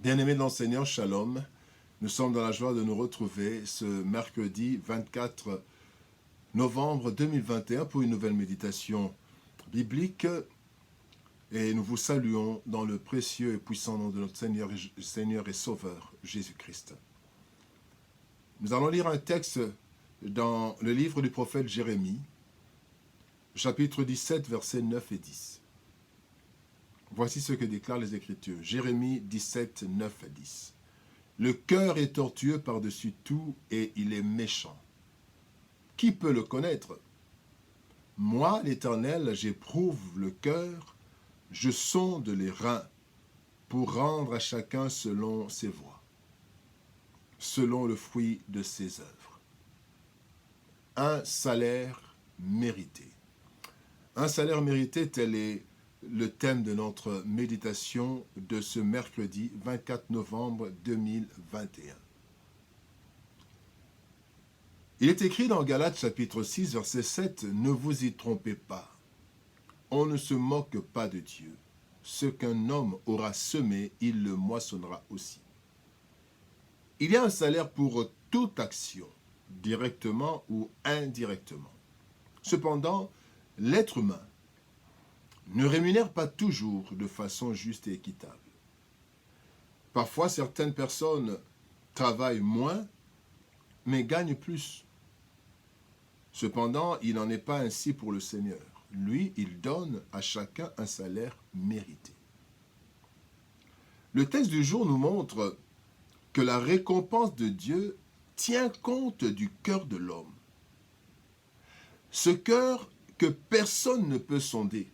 Bien-aimés dans le Seigneur, Shalom. Nous sommes dans la joie de nous retrouver ce mercredi 24 novembre 2021 pour une nouvelle méditation biblique. Et nous vous saluons dans le précieux et puissant nom de notre Seigneur et Sauveur, Jésus-Christ. Nous allons lire un texte dans le livre du prophète Jérémie, chapitre 17, versets 9 et 10. Voici ce que déclarent les Écritures. Jérémie 17, 9 et 10. Le cœur est tortueux par-dessus tout et il est méchant. Qui peut le connaître? Moi, l'Éternel, j'éprouve le cœur, je sonde les reins pour rendre à chacun selon ses voies, selon le fruit de ses œuvres. Un salaire mérité. Un salaire mérité, tel est le thème de notre méditation de ce mercredi 24 novembre 2021. Il est écrit dans Galates chapitre 6, verset 7, « Ne vous y trompez pas, on ne se moque pas de Dieu. Ce qu'un homme aura semé, il le moissonnera aussi. » Il y a un salaire pour toute action, directement ou indirectement. Cependant, l'être humain ne rémunère pas toujours de façon juste et équitable. Parfois, certaines personnes travaillent moins, mais gagnent plus. Cependant, il n'en est pas ainsi pour le Seigneur. Lui, il donne à chacun un salaire mérité. Le texte du jour nous montre que la récompense de Dieu tient compte du cœur de l'homme. Ce cœur que personne ne peut sonder.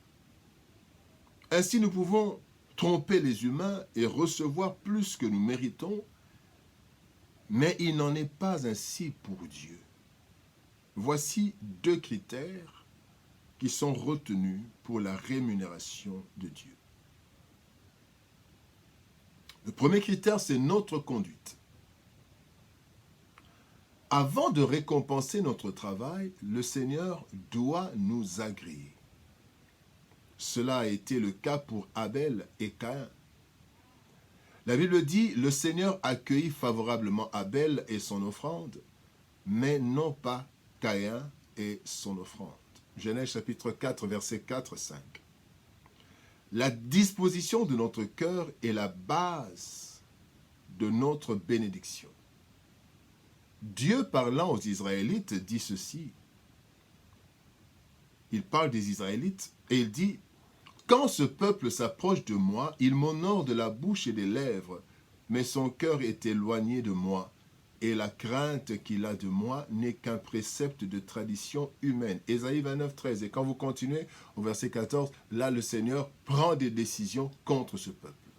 Ainsi, nous pouvons tromper les humains et recevoir plus que nous méritons, mais il n'en est pas ainsi pour Dieu. Voici deux critères qui sont retenus pour la rémunération de Dieu. Le premier critère, c'est notre conduite. Avant de récompenser notre travail, le Seigneur doit nous agréer. Cela a été le cas pour Abel et Caïn. La Bible dit, le Seigneur accueillit favorablement Abel et son offrande, mais non pas Caïn et son offrande. Genèse chapitre 4, versets 4-5. La disposition de notre cœur est la base de notre bénédiction. Dieu parlant aux Israélites dit ceci. Il parle des Israélites et il dit, « Quand ce peuple s'approche de moi, il m'honore de la bouche et des lèvres, mais son cœur est éloigné de moi, et la crainte qu'il a de moi n'est qu'un précepte de tradition humaine. » Ésaïe 29, 13. Et quand vous continuez au verset 14, là le Seigneur prend des décisions contre ce peuple.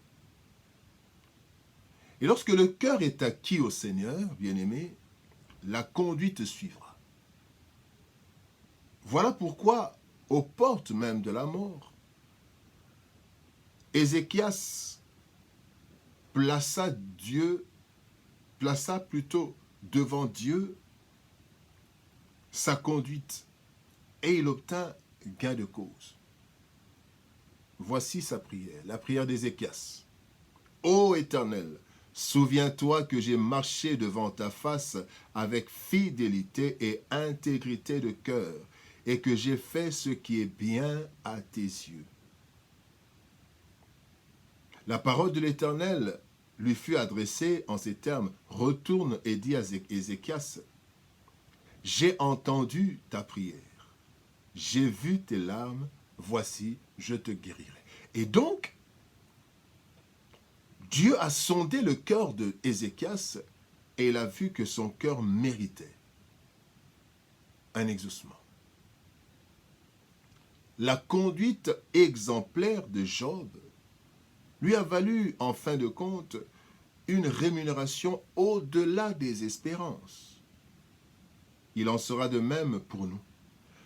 Et lorsque le cœur est acquis au Seigneur, bien-aimé, la conduite suivra. Voilà pourquoi, aux portes même de la mort, Ézéchias plaça plutôt devant Dieu sa conduite et il obtint gain de cause. Voici sa prière, la prière d'Ézéchias. « Ô Éternel, souviens-toi que j'ai marché devant ta face avec fidélité et intégrité de cœur et que j'ai fait ce qui est bien à tes yeux. » La parole de l'Éternel lui fut adressée en ces termes. « Retourne et dis à Ézéchias, j'ai entendu ta prière, j'ai vu tes larmes, voici, je te guérirai. » Et donc, Dieu a sondé le cœur d'Ézéchias et il a vu que son cœur méritait un exaucement. La conduite exemplaire de Job lui a valu, en fin de compte, une rémunération au-delà des espérances. Il en sera de même pour nous.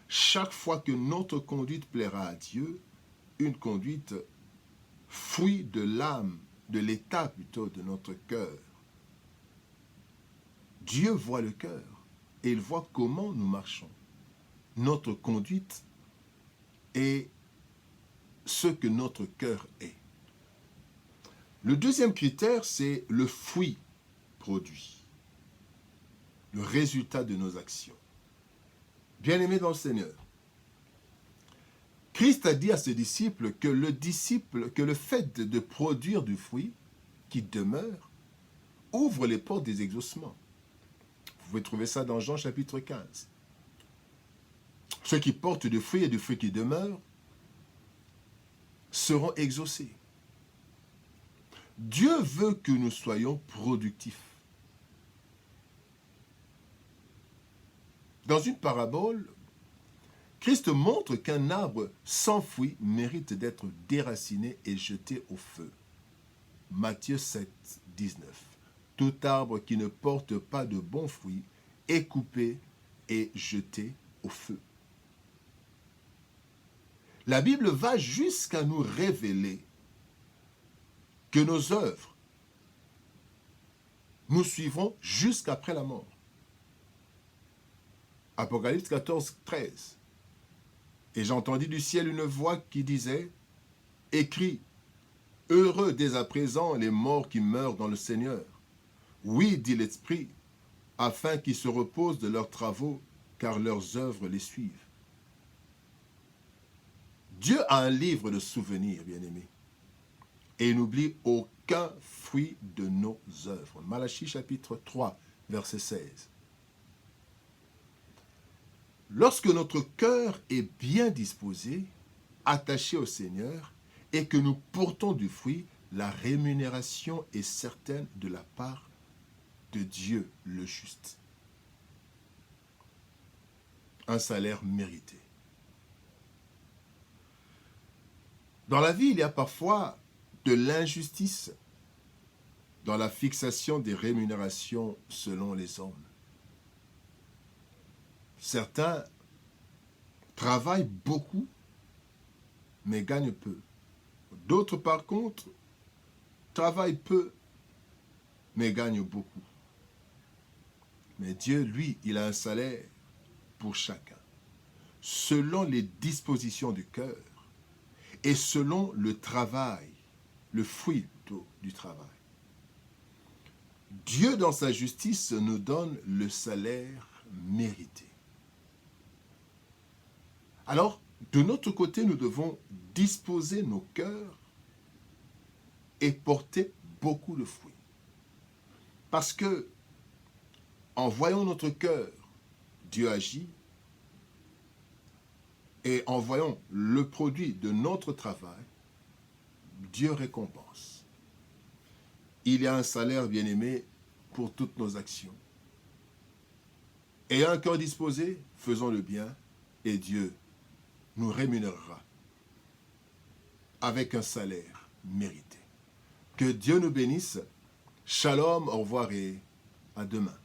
Chaque fois que notre conduite plaira à Dieu, une conduite fruit de l'âme, de l'état plutôt de notre cœur. Dieu voit le cœur et il voit comment nous marchons. Notre conduite est ce que notre cœur est. Le deuxième critère, c'est le fruit produit, le résultat de nos actions. Bien-aimés dans le Seigneur, Christ a dit à ses disciples que le fait de produire du fruit qui demeure ouvre les portes des exaucements. Vous pouvez trouver ça dans Jean chapitre 15. Ceux qui portent du fruit et du fruit qui demeure seront exaucés. Dieu veut que nous soyons productifs. Dans une parabole, Christ montre qu'un arbre sans fruit mérite d'être déraciné et jeté au feu. Matthieu 7, 19. Tout arbre qui ne porte pas de bons fruits est coupé et jeté au feu. La Bible va jusqu'à nous révéler que nos œuvres nous suivront jusqu'après la mort. Apocalypse 14, 13. Et j'entendis du ciel une voix qui disait, « Écris, heureux dès à présent les morts qui meurent dans le Seigneur. Oui, dit l'Esprit, afin qu'ils se reposent de leurs travaux, car leurs œuvres les suivent. » Dieu a un livre de souvenirs, bien-aimés, et il n'oublie aucun fruit de nos œuvres. Malachie chapitre 3, verset 16. Lorsque notre cœur est bien disposé, attaché au Seigneur, et que nous portons du fruit, la rémunération est certaine de la part de Dieu le juste. Un salaire mérité. Dans la vie, il y a parfois de l'injustice dans la fixation des rémunérations selon les hommes. Certains travaillent beaucoup, mais gagnent peu. D'autres, par contre, travaillent peu, mais gagnent beaucoup. Mais Dieu, lui, il a un salaire pour chacun, selon les dispositions du cœur et selon le travail, le fruit plutôt du travail. Dieu, dans sa justice, nous donne le salaire mérité. Alors, de notre côté, nous devons disposer nos cœurs et porter beaucoup de fruits. Parce que, en voyant notre cœur, Dieu agit, et en voyant le produit de notre travail, Dieu récompense. Il y a un salaire, bien-aimé, pour toutes nos actions. Et un cœur disposé, faisons le bien, et Dieu nous rémunérera avec un salaire mérité. Que Dieu nous bénisse. Shalom, au revoir et à demain.